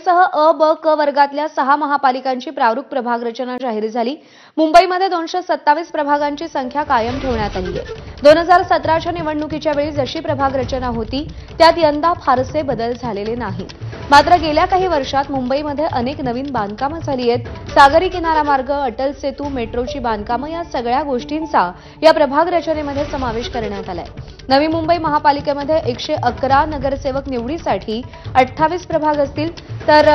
मुंबईसह अ, ब, क वर्गातल्या 6 महापालिकांची प्रारूप प्रभाग रचना जाहीर झाली। मुंबईमध्ये 227 प्रभागांची संख्या कायम ठेवण्यात आली आहे। 2017च्या निवडणुकीच्या वेळी जशी प्रभाग रचना होती त्यात यंदा फारसे बदल झालेले नाहीत। मात्र गेल्या काही वर्षात मुंबईमध्ये अनेक नवीन बांधकामं झाली आहेत। सागरी किनारा मार्ग, अटल सेतू, मेट्रोची बांधकामं या सगळ्या गोष्टींचा या प्रभाग रचनेमध्ये समावेश करण्यात आलाय। नवी मुंबई महापालिकेमध्ये 111 नगरसेवक निवडीसाठी 28 प्रभाग असतील, तर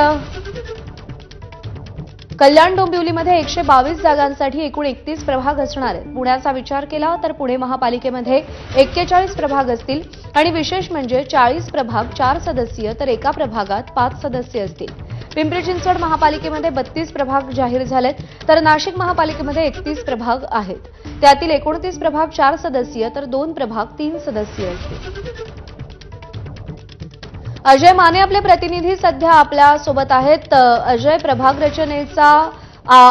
कल्याण डोंबिवलीमध्ये 122 जागांसाठी एकूण 31 प्रभाग असणार आहेत। पुण्याचा विचार केला तर पुणे महापालिकेमध्ये 41 प्रभाग असतील आणि विशेष म्हणजे 40 प्रभाग 4 सदस्यीय तर एका प्रभागात 5 सदस्य असतील। पिंपरी चिंचवड महापालिकेमध्ये 32 प्रभाग जाहीर झालेत, तर नाशिक महापालिकेमध्ये 31 प्रभाग आहेत। त्यातील 29 प्रभाग 4 सदस्यीय तर 2 प्रभाग 3 सदस्यीय असतील। अजय माने आपले प्रतिनिधी सध्या आपल्या सोबत आहेत। अजय, प्रभाग रचनेचा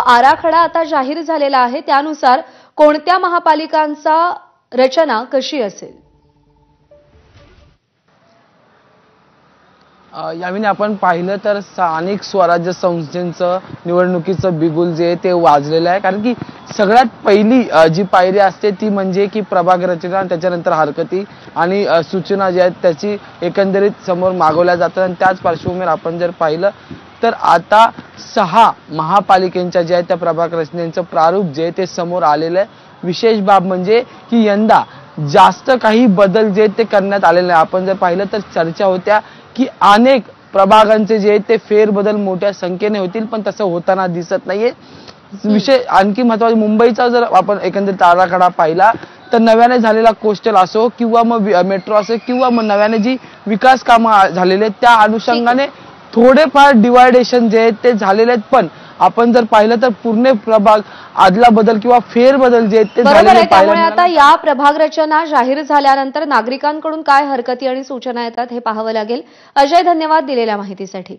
आराखडा आता जाहीर झालेला आहे, त्यानुसार कोणत्या महापालिकांचा रचना कशी असेल? यावेळी आपण पाहिलं तर स्थानिक स्वराज्य संस्थेचं निवडणुकीचं बिगुल जे ते वाजलेलं आहे, कारण की सगळ्यात पहिली जी पायरी असते ती म्हणजे की प्रभाग रचना, त्याच्यानंतर हरकती आणि सूचना ज्या आहेत त्याची एकंदरीत समोर मागवल्या जातात। आणि त्याच पार्श्वभूमीवर आपण जर पाहिलं तर आता 6 महापालिकांच्या ज्या आहेत त्या प्रभाग रचनेचं प्रारूप जे ते समोर आलेलं आहे। विशेष बाब म्हणजे की यंदा जास्त काही बदल जे ते करण्यात आलेले नाही। आपण जर पाहिलं तर चर्चा होत्या की अनेक प्रभागांचे जे ते फेरबदल मोठ्या संख्येने होतील, पण तसं होताना दिसत नाहीये। विषय आणखी महत्त्वाचा, मुंबईचा जर आपण एकंदरीत आराखडा पाहिला तर नव्याने झालेला कोस्टल असो किंवा मग मेट्रो असो किंवा मग नव्याने जी विकास कामं झालेले त्या अनुषंगाने थोडेफार डिवायडेशन जे ते झालेले आहेत, पण आपण जर पाहिलं तर पूर्ण प्रभाग आदला बदल किंवा फेरबदल जे ते झालेले त्यामुळे आता या प्रभाग रचना जाहीर झाल्यानंतर नागरिकांकडून काय हरकती आणि सूचना येतात हे पाहावं लागेल। अजय, धन्यवाद दिलेल्या माहितीसाठी।